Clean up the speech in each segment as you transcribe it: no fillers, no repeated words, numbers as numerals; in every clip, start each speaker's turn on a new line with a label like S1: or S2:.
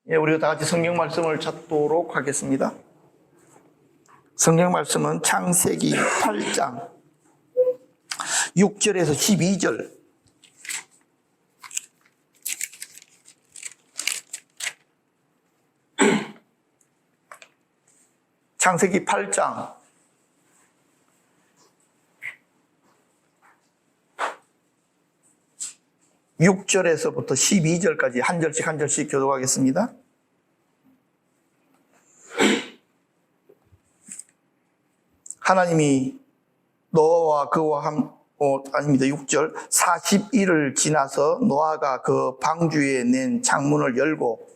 S1: 예, 우리가 다 같이 성경 말씀을 찾도록 하겠습니다. 성경 말씀은 창세기 8장 6절에서 12절. 창세기 8장 6절에서부터 12절까지 한 절씩 교독하겠습니다. 하나님이 노아와 그와 아닙니다. 6절 40일을 지나서 노아가 그 방주에 낸 창문을 열고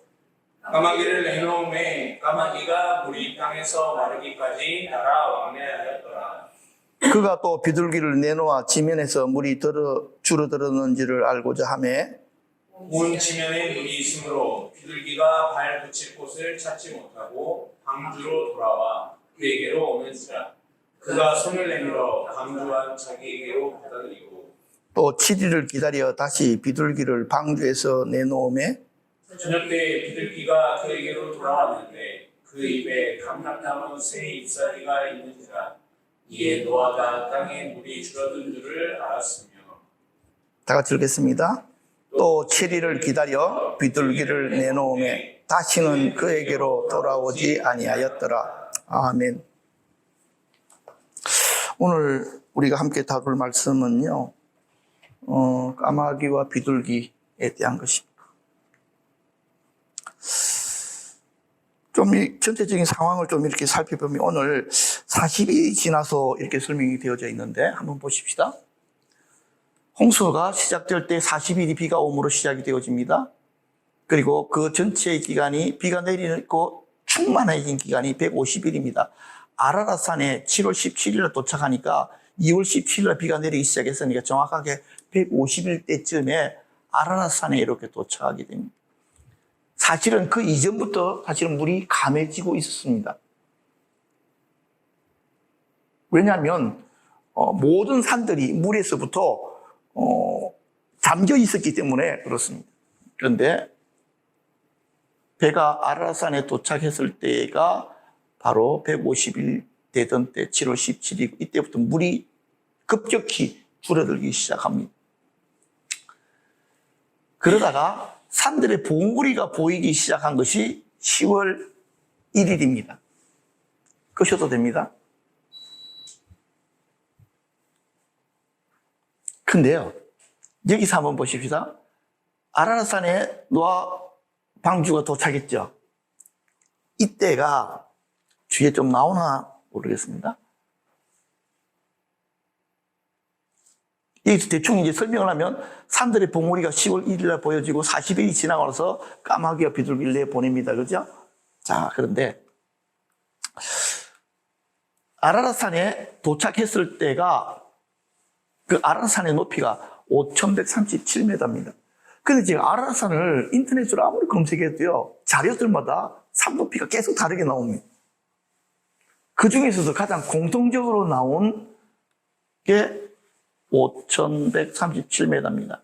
S2: 까마귀를 내놓음에 까마귀가 물이 땅에서 마르기까지 날아 왕래하였더라.
S1: 그가 또 비둘기를 내놓아 지면에서 물이 줄어들었는지를 알고자 하매
S2: 온 지면에 물이 있으므로 비둘기가 발 붙일 곳을 찾지 못하고 방주로 돌아와 그에게로 오는지라. 그가 손을 내밀어 방주한 자기에게로 받아들이고
S1: 또 7일을 기다려 다시 비둘기를 방주에서 내놓음에
S2: 저녁 때 비둘기가 그에게로 돌아왔는데 그 입에 감람나무 새 잎사귀가 있는지라. 이에 노아가 땅에 물이 줄어든 줄을 알았으며.
S1: 다 같이 읽겠습니다. 또 7일을 기다려 비둘기를 내놓음에 다시는 그에게로 돌아오지 아니하였더라. 아멘. 오늘 우리가 함께 다룰 말씀은요, 까마귀와 비둘기에 대한 것입니다. 좀 전체적인 상황을 좀 이렇게 살펴보면 오늘 40일이 지나서 이렇게 설명이 되어져 있는데 한번 보십시다. 홍수가 시작될 때 40일이 비가 오므로 시작이 되어집니다. 그리고 그 전체의 기간이 비가 내리고 충만해진 기간이 150일입니다. 아라랏산에 7월 17일에 도착하니까 2월 17일에 비가 내리기 시작했으니까 정확하게 150일 때쯤에 아라랏산에 이렇게 도착하게 됩니다. 사실은 그 이전부터 사실은 물이 감해지고 있었습니다. 왜냐하면 모든 산들이 물에서부터 잠겨 있었기 때문에 그렇습니다. 그런데 배가 아라랏산에 도착했을 때가 바로 150일 되던 때 7월 17일 이때부터 물이 급격히 줄어들기 시작합니다. 그러다가 산들의 봉우리가 보이기 시작한 것이 10월 1일입니다. 끄셔도 됩니다. 근데요, 여기서 한번 보십시다. 아라랏산에 노아 방주가 도착했죠. 이때가 뒤에 좀 나오나 모르겠습니다. 여기서 대충 이제 설명을 하면 산들의 봉우리가 10월 1일에 보여지고 40일이 지나고 나서 까마귀와 비둘기를 내보냅니다. 그죠? 자, 그런데 아라랏산에 도착했을 때가 그 아라랏산의 높이가 5,137m입니다. 근데 지금 아라랏산을 인터넷으로 아무리 검색해도요, 자료들마다 산 높이가 계속 다르게 나옵니다. 그 중에서도 가장 공통적으로 나온 게 5,137m입니다.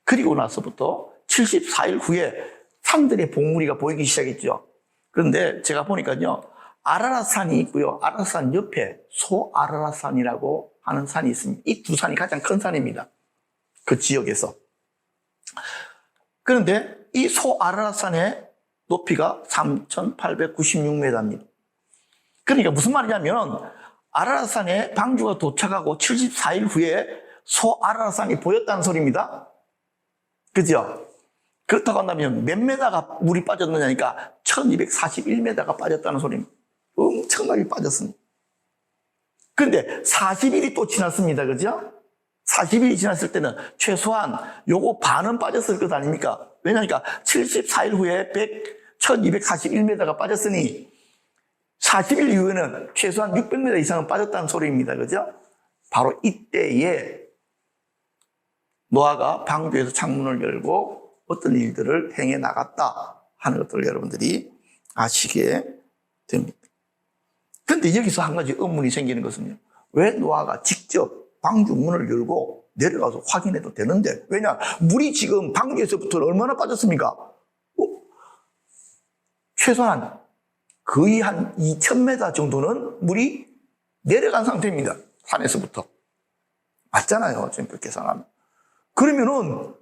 S1: 그리고 나서부터 74일 후에 산들의 봉우리가 보이기 시작했죠. 그런데 제가 보니까요, 아라랏산이 있고요. 아라랏산 옆에 소아라랏산이라고 하는 산이 있습니다. 이 두 산이 가장 큰 산입니다. 그 지역에서. 그런데 이 소아라랏산의 높이가 3,896m입니다. 그러니까 무슨 말이냐면 아라랏산에 방주가 도착하고 74일 후에 소아라랏산이 보였다는 소리입니다. 그죠? 그렇다고 한다면 몇 메다가 물이 빠졌느냐니까 1241m가 빠졌다는 소리입니다. 엄청나게 빠졌습니다. 그런데 40일이 또 지났습니다. 그죠? 40일이 지났을 때는 최소한 요거 반은 빠졌을 것 아닙니까? 왜냐니까 74일 후에 1241m가 빠졌으니 40일 이후에는 최소한 600m 이상은 빠졌다는 소리입니다. 그죠? 바로 이때에 노아가 방주에서 창문을 열고 어떤 일들을 행해 나갔다 하는 것들을 여러분들이 아시게 됩니다. 그런데 여기서 한 가지 의문이 생기는 것은요. 왜 노아가 직접 방주 문을 열고 내려가서 확인해도 되는데, 왜냐? 물이 지금 방주에서부터 얼마나 빠졌습니까? 최소한 거의 한 2000m 정도는 물이 내려간 상태입니다. 산에서부터. 맞잖아요. 지금 그렇게 계산하면. 그러면은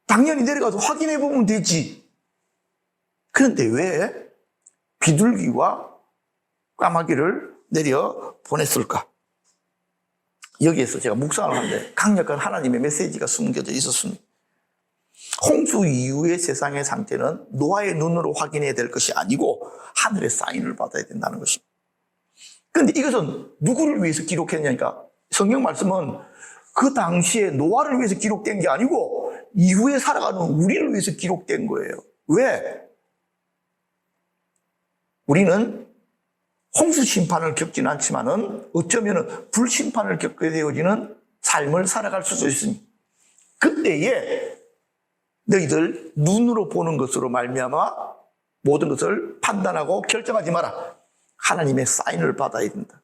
S1: 당연히 내려가서 확인해 보면 되지. 그런데 왜 비둘기와 까마귀를 내려 보냈을까? 여기에서 제가 묵상을 하는데 강력한 하나님의 메시지가 숨겨져 있었습니다. 홍수 이후의 세상의 상태는 노아의 눈으로 확인해야 될 것이 아니고 하늘의 사인을 받아야 된다는 것입니다. 그런데 이것은 누구를 위해서 기록했냐니까 성경 말씀은 그 당시에 노아를 위해서 기록된 게 아니고 이후에 살아가는 우리를 위해서 기록된 거예요. 왜? 우리는 홍수 심판을 겪지는 않지만은 어쩌면은 불심판을 겪게 되어지는 삶을 살아갈 수도 있습니다. 그때에 너희들 눈으로 보는 것으로 말미암아 모든 것을 판단하고 결정하지 마라. 하나님의 사인을 받아야 된다.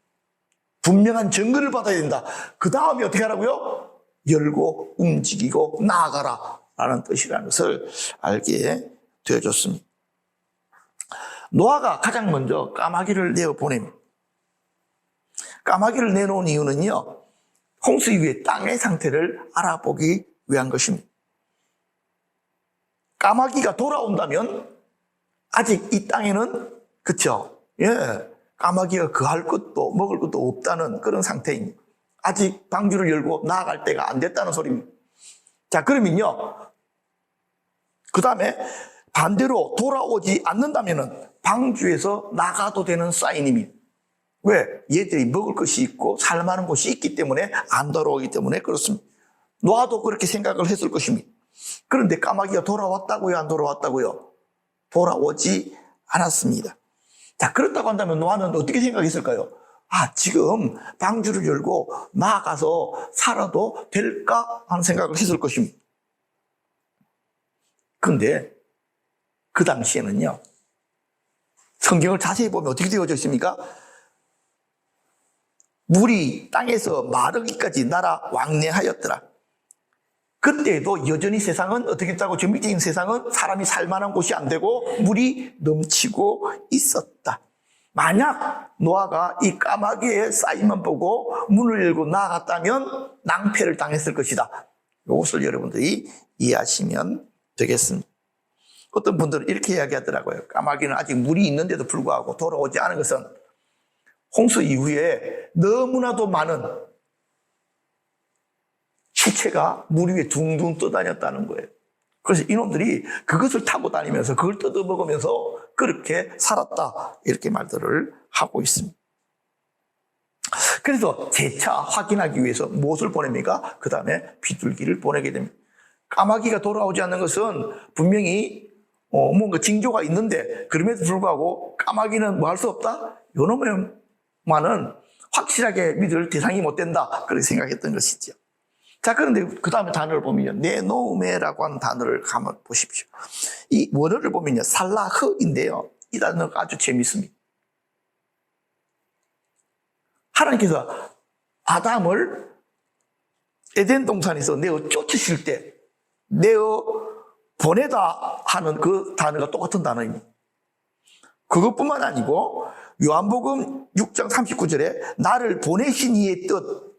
S1: 분명한 증거를 받아야 된다. 그 다음에 어떻게 하라고요? 열고 움직이고 나아가라 라는 뜻이라는 것을 알게 되어줬습니다. 노아가 가장 먼저 까마귀를 내어보냅니다. 까마귀를 내놓은 이유는요, 홍수 이후에 땅의 상태를 알아보기 위한 것입니다. 까마귀가 돌아온다면 아직 이 땅에는 그쵸? 예, 까마귀가 거할 것도 먹을 것도 없다는 그런 상태입니다. 아직 방주를 열고 나아갈 때가 안 됐다는 소리입니다. 자, 그러면요, 그 다음에 반대로 돌아오지 않는다면은 방주에서 나가도 되는 사인입니다. 왜? 얘들이 먹을 것이 있고 살만한 곳이 있기 때문에 안 돌아오기 때문에 그렇습니다. 노아도 그렇게 생각을 했을 것입니다. 그런데 까마귀가 돌아왔다고요? 안 돌아왔다고요? 돌아오지 않았습니다. 자, 그렇다고 한다면 노아는 어떻게 생각했을까요? 아, 지금 방주를 열고 나아가서 살아도 될까? 하는 생각을 했을 것입니다. 그런데 그 당시에는요, 성경을 자세히 보면 어떻게 되어져 있습니까? 물이 땅에서 마르기까지 날아 왕래하였더라. 그때도 여전히 세상은 어떻게 했다고? 저 밑에 있는 세상은 사람이 살만한 곳이 안 되고 물이 넘치고 있었다. 만약 노아가 이 까마귀의 사인만 보고 문을 열고 나아갔다면 낭패를 당했을 것이다. 이것을 여러분들이 이해하시면 되겠습니다. 어떤 분들은 이렇게 이야기하더라고요. 까마귀는 아직 물이 있는데도 불구하고 돌아오지 않은 것은 홍수 이후에 너무나도 많은 시체가 물 위에 둥둥 떠다녔다는 거예요. 그래서 이놈들이 그것을 타고 다니면서 그걸 뜯어먹으면서 그렇게 살았다. 이렇게 말들을 하고 있습니다. 그래서 재차 확인하기 위해서 무엇을 보냅니까? 그 다음에 비둘기를 보내게 됩니다. 까마귀가 돌아오지 않는 것은 분명히 뭔가 징조가 있는데 그럼에도 불구하고 까마귀는 뭐 할 수 없다? 요놈만은 확실하게 믿을 대상이 못 된다. 그렇게 생각했던 것이죠. 자, 그런데 그 다음에 단어를 보면요, 네노메라고 하는 단어를 한번 보십시오. 이 원어를 보면요, 살라흐인데요. 이 단어가 아주 재밌습니다. 하나님께서 아담을 에덴 동산에서 내어 쫓으실 때 내어 보내다 하는 그 단어가 똑같은 단어입니다. 그것뿐만 아니고 요한복음 6장 39절에 나를 보내신 이의 뜻,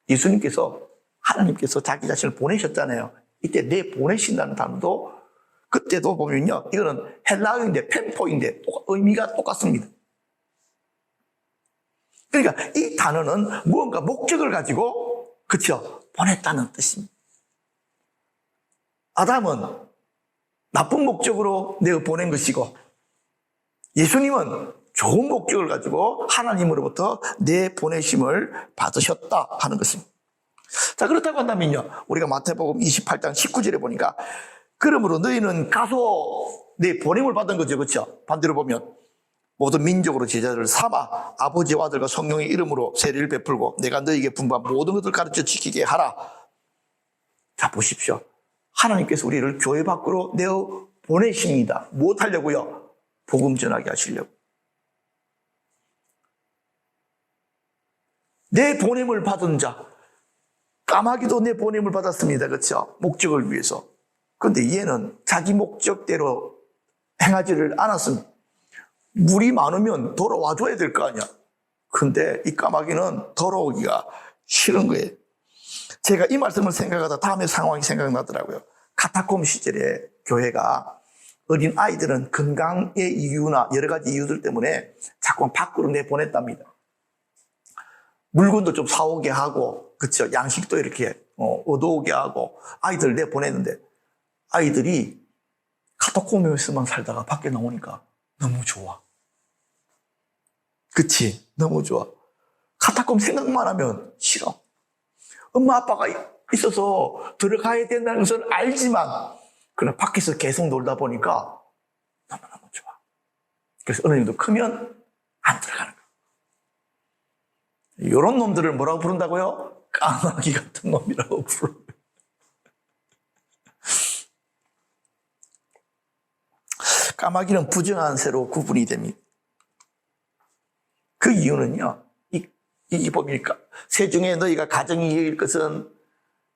S1: 예수님께서 하나님께서 자기 자신을 보내셨잖아요. 이때 내 보내신다는 단어도 그때도 보면요, 이거는 헬라어인데 펜포인데 의미가 똑같습니다. 그러니까 이 단어는 무언가 목적을 가지고 그쵸, 보냈다는 뜻입니다. 아담은 나쁜 목적으로 내가 보낸 것이고 예수님은 좋은 목적을 가지고 하나님으로부터 내 보내심을 받으셨다 하는 것입니다. 자, 그렇다고 한다면요, 우리가 마태복음 28장 19절에 보니까 그러므로 너희는 가서 내 보냄을 받은 거죠. 그렇죠? 반대로 보면 모든 민족으로 제자들을 삼아 아버지와 아들과 성령의 이름으로 세례를 베풀고 내가 너희에게 분부한 모든 것을 가르쳐 지키게 하라. 자, 보십시오. 하나님께서 우리를 교회 밖으로 내어 보내십니다. 무엇 하려고요? 복음 전하게 하시려고. 내 보냄을 받은 자, 까마귀도 내 보냄을 받았습니다. 그렇죠? 목적을 위해서. 근데 얘는 자기 목적대로 행하지를 않았습니다. 물이 많으면 돌아와 줘야 될 거 아니야. 근데 이 까마귀는 돌아오기가 싫은 거예요. 제가 이 말씀을 생각하다 다음에 상황이 생각나더라고요. 카타콤 시절에 교회가 어린 아이들은 건강의 이유나 여러 가지 이유들 때문에 자꾸 밖으로 내보냈답니다. 물건도 좀 사오게 하고, 그쵸? 양식도 이렇게 얻어오게 하고 아이들 내보냈는데 아이들이 카타콤에서만 살다가 밖에 나오니까 너무 좋아. 그치? 너무 좋아. 카타콤 생각만 하면 싫어. 엄마 아빠가 있어서 들어가야 된다는 것을 알지만 그러나 밖에서 계속 놀다 보니까 너무너무 좋아. 그래서 어느 정도 크면 안 들어가는 거야. 이런 놈들을 뭐라고 부른다고요? 까마귀 같은 놈이라고 부르는 거예요. 까마귀는 부정한 새로 구분이 됩니다. 그 이유는요, 이게 뭡니까? 새 중에 너희가 가정이 이길 것은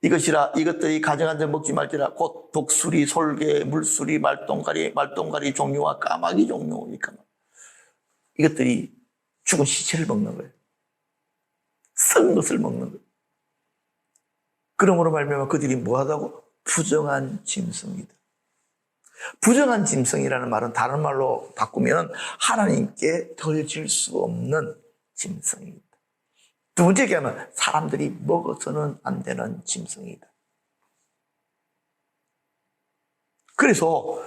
S1: 이것이라, 이것들이 가정한 데 먹지 말지라, 곧 독수리, 솔개, 물수리, 말똥가리 종류와 까마귀 종류니까. 이것들이 죽은 시체를 먹는 거예요. 썩은 것을 먹는 거예요. 그러므로 말미암아 그들이 뭐하다고? 부정한 짐승이다. 부정한 짐승이라는 말은 다른 말로 바꾸면 하나님께 덜질 수 없는 짐승입니다. 두 번째 얘기하면 사람들이 먹어서는 안 되는 짐승이다. 그래서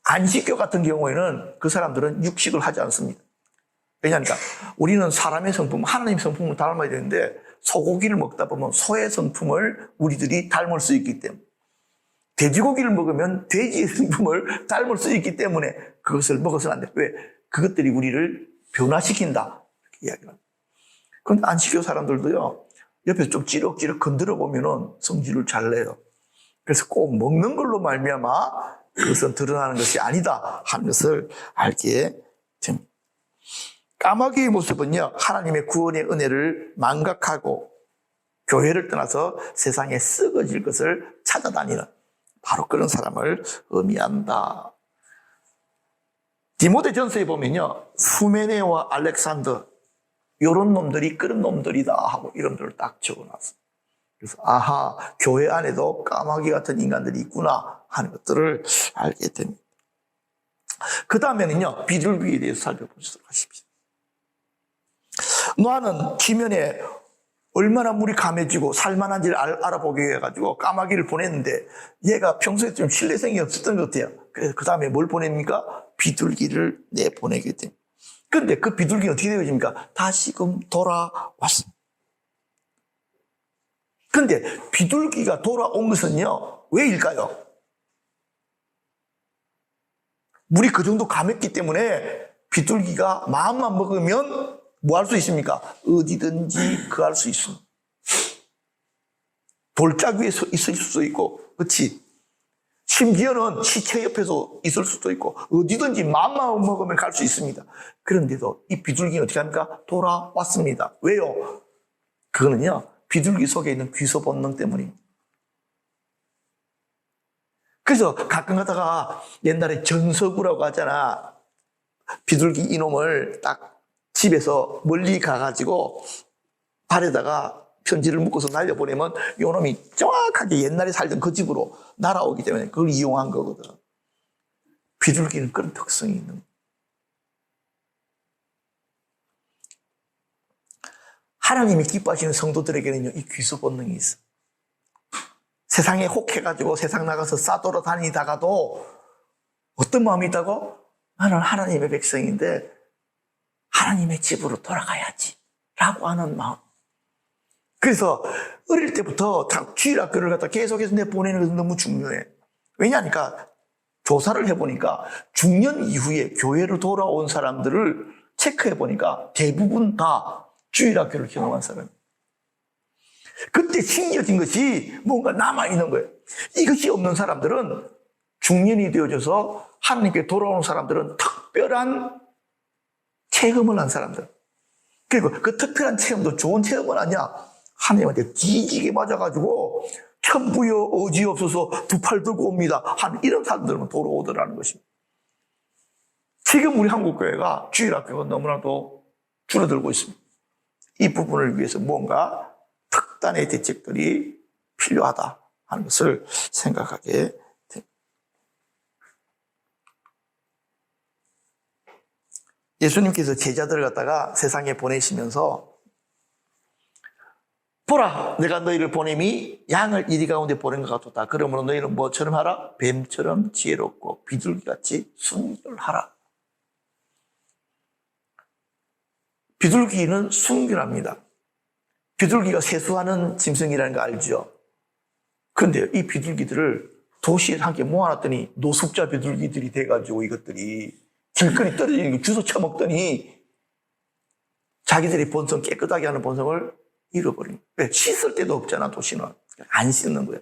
S1: 안식교 같은 경우에는 그 사람들은 육식을 하지 않습니다. 왜냐하니까 우리는 사람의 성품, 하나님의 성품을 닮아야 되는데 소고기를 먹다 보면 소의 성품을 우리들이 닮을 수 있기 때문에, 돼지고기를 먹으면 돼지의 성품을 닮을 수 있기 때문에 그것을 먹어서는 안 돼. 왜? 그것들이 우리를 변화시킨다. 이렇게 이야기합니다. 그런데 안식교 사람들도요, 옆에서 좀 찌럭찌럭 건드려 보면은 성질을 잘 내요. 그래서 꼭 먹는 걸로 말미암아 그것은 드러나는 것이 아니다 하는 것을 알게 됩니다. 까마귀의 모습은요, 하나님의 구원의 은혜를 망각하고 교회를 떠나서 세상에 썩어질 것을 찾아다니는 바로 그런 사람을 의미한다. 디모데전서에 보면요, 후메네와 알렉산더 이런 놈들이 그런 놈들이다 하고 이름들을 딱 적어놨어요. 그래서 아하, 교회 안에도 까마귀 같은 인간들이 있구나 하는 것들을 알게 됩니다. 그 다음에는요, 비둘기에 대해서 살펴보도록 하십시오. 노아는 지면에 얼마나 물이 감해지고 살만한지를 알아보기 위해 가지고 까마귀를 보냈는데 얘가 평소에 좀 신뢰성이 없었던 것 같아요. 그래서 그 다음에 뭘 보냅니까? 비둘기를 내보내게 됩니다. 그런데 그 비둘기는 어떻게 되어집니까? 다시금 돌아왔습니다. 그런데 비둘기가 돌아온 것은요, 왜일까요? 물이 그 정도 감했기 때문에 비둘기가 마음만 먹으면 뭐 할 수 있습니까? 어디든지 거할 수 있습니다. 돌짝 위에 있을 수도 있고, 그렇지? 심지어는 시체 옆에서 있을 수도 있고, 어디든지 마음만 먹으면 갈 수 있습니다. 그런데도 이 비둘기는 어떻게 합니까? 돌아왔습니다. 왜요? 그거는요, 비둘기 속에 있는 귀소 본능 때문입니다. 그래서 가끔 가다가 옛날에 전서구라고 하잖아. 비둘기 이놈을 딱 집에서 멀리 가가지고 발에다가 편지를 묶어서 날려보내면 이놈이 정확하게 옛날에 살던 그 집으로 날아오기 때문에 그걸 이용한 거거든. 비둘기는 그런 특성이 있는 거야. 하나님이 기뻐하시는 성도들에게는요, 이 귀소 본능이 있어. 세상에 혹해가지고 세상 나가서 싸돌아 다니다가도 어떤 마음이 있다고? 나는 하나님의 백성인데 하나님의 집으로 돌아가야지 라고 하는 마음. 그래서 어릴 때부터 주일학교를 갖다 계속해서 내보내는 것은 너무 중요해. 왜냐하니까 조사를 해보니까 중년 이후에 교회로 돌아온 사람들을 체크해보니까 대부분 다 주일학교를 경험한 사람이에요. 그때 심겨진 것이 뭔가 남아있는 거예요. 이것이 없는 사람들은 중년이 되어져서 하나님께 돌아오는 사람들은 특별한 체험을 한 사람들. 그리고 그 특별한 체험도 좋은 체험은 아니야. 하나님한테 뒤지게 맞아가지고 천부여 어지없어서 두 팔 들고 옵니다. 한 이런 사람들은 도로 오더라는 것입니다. 지금 우리 한국교회가 주일학교가 너무나도 줄어들고 있습니다. 이 부분을 위해서 뭔가 특단의 대책들이 필요하다 하는 것을 생각하게 됩니다. 예수님께서 제자들을 갖다가 세상에 보내시면서 보라, 내가 너희를 보냄이 양을 이리 가운데 보낸 것 같다. 그러므로 너희는 뭐처럼 하라? 뱀처럼 지혜롭고 비둘기같이 순결하라. 비둘기는 순결합니다. 비둘기가 세수하는 짐승이라는 거 알죠? 그런데 이 비둘기들을 도시에 함께 모아놨더니 노숙자 비둘기들이 돼가지고 이것들이 길거리 떨어지는 거 주워 처먹더니 자기들의 본성, 깨끗하게 하는 본성을 잃어버립니다. 왜? 씻을 데도 없잖아, 도시는. 안 씻는 거예요.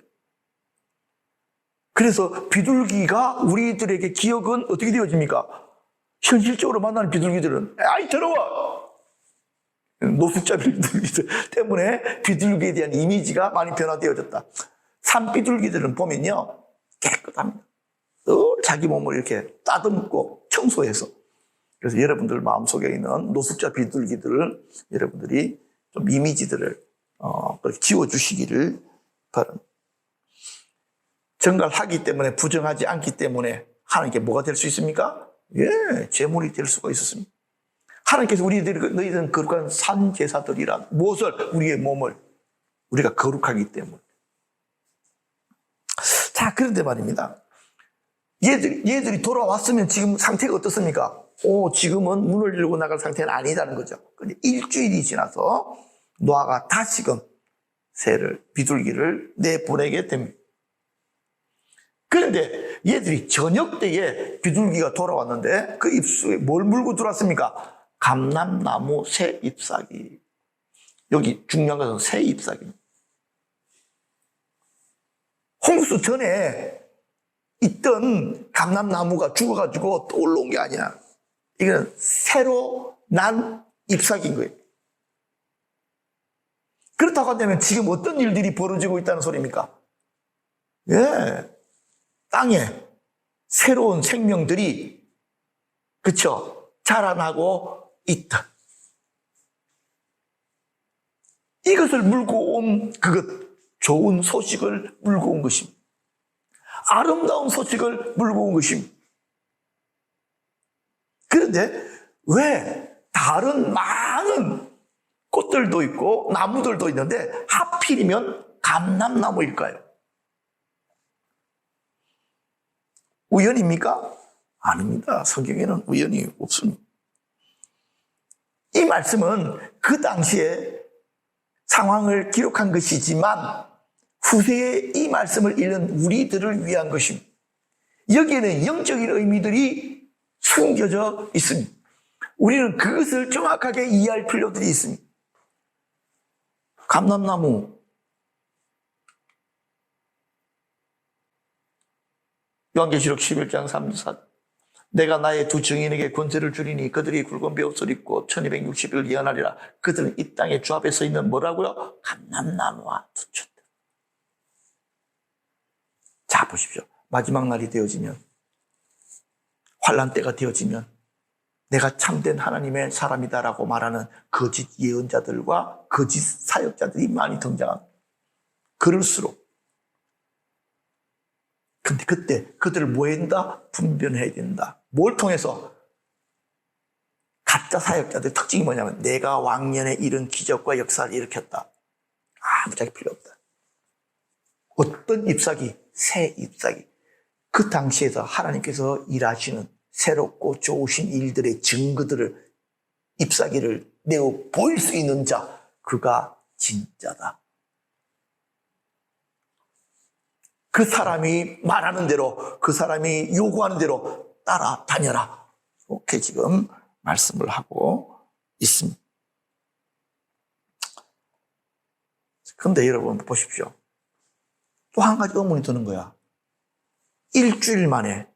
S1: 그래서 비둘기가 우리들에게 기억은 어떻게 되어집니까? 현실적으로 만나는 비둘기들은 아이 더러워! 노숙자 비둘기들 때문에 비둘기에 대한 이미지가 많이 변화되어졌다. 산비둘기들은 보면요 깨끗합니다. 늘 자기 몸을 이렇게 따듬고 청소해서. 그래서 여러분들 마음속에 있는 노숙자 비둘기들을 여러분들이 좀 이미지들을 지워주시기를 바랍니다. 정갈하기 때문에, 부정하지 않기 때문에 하나님께 뭐가 될 수 있습니까? 예, 제물이 될 수가 있었습니다. 하나님께서 너희들은 거룩한 산제사들이라. 무엇을? 우리의 몸을. 우리가 거룩하기 때문에. 자, 그런데 말입니다. 얘들이 돌아왔으면 지금 상태가 어떻습니까? 지금은 문을 열고 나갈 상태는 아니다는 거죠. 근데 일주일이 지나서 노아가 다시금 비둘기를 내보내게 됩니다. 그런데 얘들이 저녁 때에 비둘기가 돌아왔는데 그 입수에 뭘 물고 들어왔습니까? 감람나무 새 잎사귀. 여기 중요한 것은 새 잎사귀입니다. 홍수 전에 있던 감람나무가 죽어가지고 또 올라온 게 아니야. 이건 새로 난 잎사귀인 거예요. 그렇다고 한다면 지금 어떤 일들이 벌어지고 있다는 소리입니까? 예. 땅에 새로운 생명들이, 그쵸? 자라나고 있다. 이것을 물고 온 좋은 소식을 물고 온 것입니다. 아름다운 소식을 물고 온 것입니다. 그런데 왜 다른 많은 꽃들도 있고 나무들도 있는데 하필이면 감람나무일까요? 우연입니까? 아닙니다. 성경에는 우연이 없습니다. 이 말씀은 그 당시에 상황을 기록한 것이지만 후세에 이 말씀을 읽는 우리들을 위한 것입니다. 여기에는 영적인 의미들이 숨겨져 있습니다. 우리는 그것을 정확하게 이해할 필요들이 있습니다. 감람나무, 요한계시록 11장 3절, 내가 나의 두 증인에게 권세를 주리니 그들이 굵은 베옷을 입고 1260일 예언하리라. 그들은 이 땅의 주 앞에 서 있는 뭐라고요? 감람나무와 두쳤다. 자, 보십시오. 마지막 날이 되어지면, 환난 때가 되어지면 내가 참된 하나님의 사람이다라고 말하는 거짓 예언자들과 거짓 사역자들이 많이 등장합니다. 그럴수록 근데 그때 그들을 뭐 해야 된다? 분별해야 된다. 뭘 통해서? 가짜 사역자들의 특징이 뭐냐면 내가 왕년에 이런 기적과 역사를 일으켰다. 아무짝에 필요 없다. 어떤 잎사귀? 새 잎사귀. 그 당시에서 하나님께서 일하시는 새롭고 좋으신 일들의 증거들을, 잎사귀를 내어 보일 수 있는 자, 그가 진짜다. 그 사람이 말하는 대로, 그 사람이 요구하는 대로 따라다녀라. 이렇게 지금 말씀을 하고 있습니다. 그런데 여러분 보십시오. 또 한 가지 의문이 드는 거야. 일주일 만에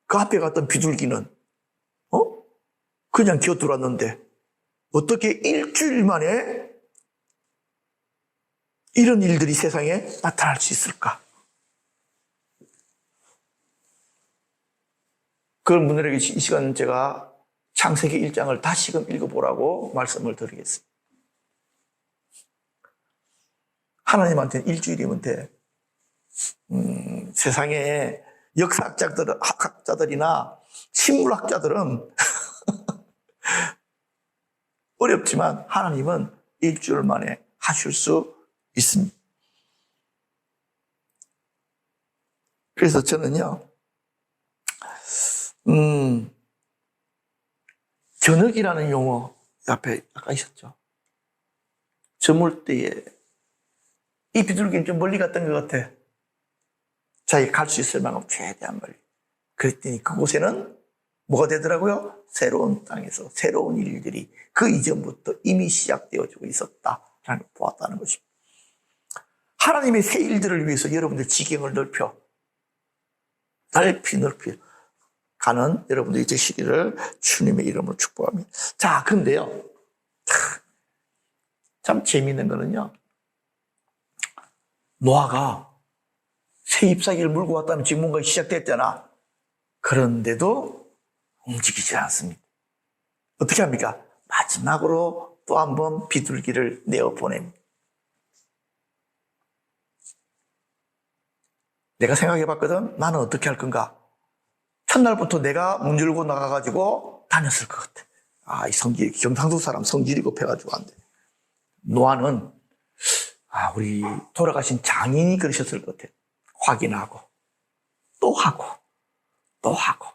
S1: 그 앞에 갔던 비둘기는 그냥 기어들었는데 어떻게 일주일 만에 이런 일들이 세상에 나타날 수 있을까? 그런 분들에게 이 시간 제가 창세기 1장을 다시금 읽어보라고 말씀을 드리겠습니다. 하나님한테는 일주일이면 돼. 세상에 역사학자들이나 신물학자들은 어렵지만 하나님은 일주일 만에 하실 수 있습니다. 그래서 저는요, 저녁이라는 용어 앞에 아까 있었죠. 저물 때에 이 비둘기는 좀 멀리 갔던 것 같아. 자기가 갈 수 있을 만큼 최대한 멀리. 그랬더니 그곳에는 뭐가 되더라고요? 새로운 땅에서 새로운 일들이 그 이전부터 이미 시작되어지고 있었다라는 걸 보았다는 것입니다. 하나님의 새 일들을 위해서 여러분들 지경을 넓히 가는 여러분들이 되시기를 주님의 이름으로 축복합니다. 자, 근데요, 참 재미있는 거는요, 노아가 새 잎사귀를 물고 왔다면 지금 뭔가 시작됐잖아. 그런데도 움직이지 않습니다. 어떻게 합니까? 마지막으로 또 한 번 비둘기를 내어보냅니다. 내가 생각해 봤거든. 나는 어떻게 할 건가? 첫날부터 내가 문 열고 나가가지고 다녔을 것 같아. 아, 이 경상도 사람 성질이 급해가지고 안 돼. 노아는, 우리 돌아가신 장인이 그러셨을 것 같아. 확인하고, 또 하고, 또 하고.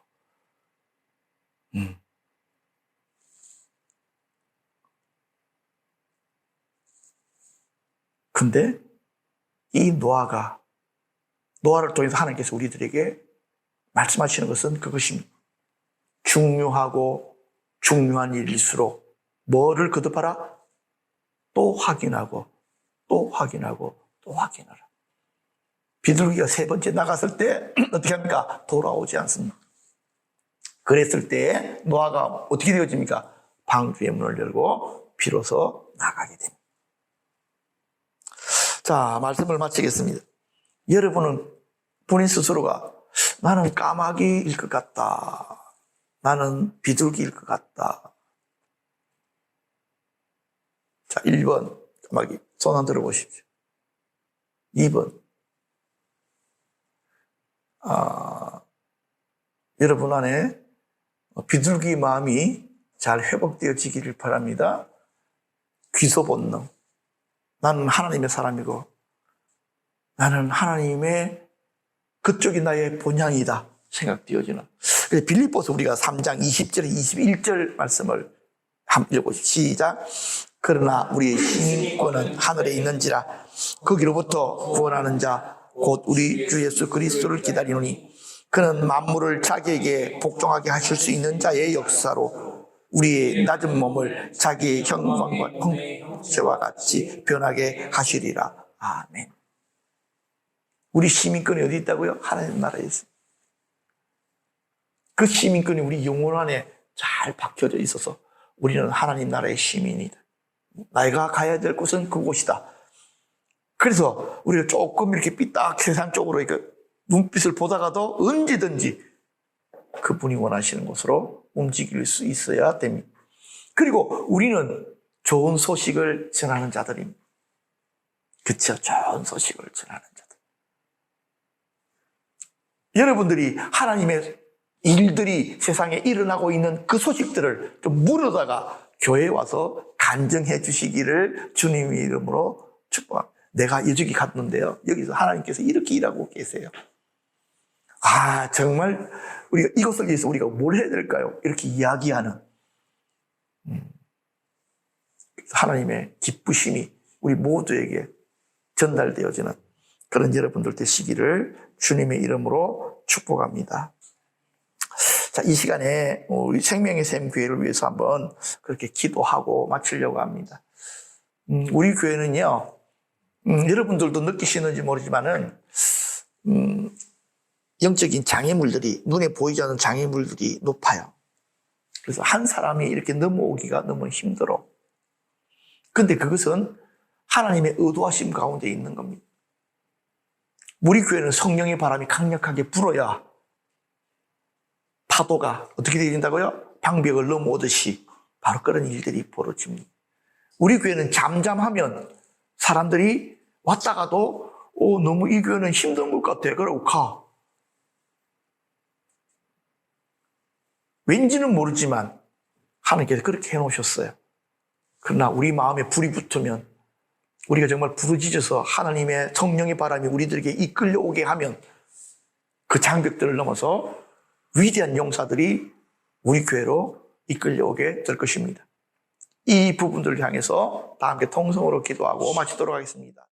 S1: 근데 이 노아를 통해서 하나님께서 우리들에게 말씀하시는 것은 그것입니다. 중요하고 중요한 일일수록 뭐를 거듭하라? 또 확인하고 또 확인하고 또 확인하라. 비둘기가 세 번째 나갔을 때 어떻게 합니까? 돌아오지 않습니다. 그랬을 때 노아가 어떻게 되어집니까? 방주의 문을 열고 비로소 나가게 됩니다. 자, 말씀을 마치겠습니다. 여러분은 본인 스스로가 나는 까마귀일 것 같다. 나는 비둘기일 것 같다. 자, 1번 까마귀 손 한번 들어보십시오. 2번 여러분 안에 비둘기 마음이 잘 회복되어지기를 바랍니다. 귀소 본능. 나는 하나님의 사람이고 나는 하나님의 그쪽이 나의 본향이다 생각되어지는. 빌립보서 우리가 3장 20절 21절 말씀을 한번 읽어보십시오. 시작. 그러나 우리의 힘권은 하늘에 있는지라 거기로부터 구원하는 자 곧 우리 주 예수 그리스도를 기다리노니 그는 만물을 자기에게 복종하게 하실 수 있는 자의 역사로 우리의 낮은 몸을 자기의 형상과 형체와 같이 변하게 하시리라. 아멘. 우리 시민권이 어디 있다고요? 하나님 나라에 있습니다. 그 시민권이 우리 영혼 안에 잘 박혀져 있어서 우리는 하나님 나라의 시민이다. 내가 가야 될 곳은 그곳이다. 그래서 우리가 조금 이렇게 삐딱 세상 쪽으로 이렇게 눈빛을 보다가도 언제든지 그분이 원하시는 곳으로 움직일 수 있어야 됩니다. 그리고 우리는 좋은 소식을 전하는 자들입니다. 그렇죠? 좋은 소식을 전하는 자들. 여러분들이 하나님의 일들이 세상에 일어나고 있는 그 소식들을 좀 물어다가 교회에 와서 간증해 주시기를 주님의 이름으로 축복합니다. 내가 여기 갔는데요. 여기서 하나님께서 이렇게 일하고 계세요. 정말 우리가 이것을 위해서 우리가 뭘 해야 될까요? 이렇게 이야기하는 하나님의 기쁘심이 우리 모두에게 전달되어지는 그런 여러분들 되시기를 주님의 이름으로 축복합니다. 자, 이 시간에 우리 생명의 샘 교회를 위해서 한번 그렇게 기도하고 마치려고 합니다. 우리 교회는요, 여러분들도 느끼시는지 모르지만은, 영적인 장애물들이, 눈에 보이지 않는 장애물들이 높아요. 그래서 한 사람이 이렇게 넘어오기가 너무 힘들어. 근데 그것은 하나님의 의도하심 가운데 있는 겁니다. 우리 교회는 성령의 바람이 강력하게 불어야 파도가 어떻게 되어진다고요? 방벽을 넘어오듯이 바로 그런 일들이 벌어집니다. 우리 교회는 잠잠하면 사람들이 왔다가도 너무 이 교회는 힘든 것 같아. 그러고 가. 왠지는 모르지만 하나님께서 그렇게 해놓으셨어요. 그러나 우리 마음에 불이 붙으면 우리가 정말 부르짖어서 하나님의 성령의 바람이 우리들에게 이끌려오게 하면 그 장벽들을 넘어서 위대한 용사들이 우리 교회로 이끌려오게 될 것입니다. 이 부분들을 향해서 다 함께 통성으로 기도하고 마치도록 하겠습니다.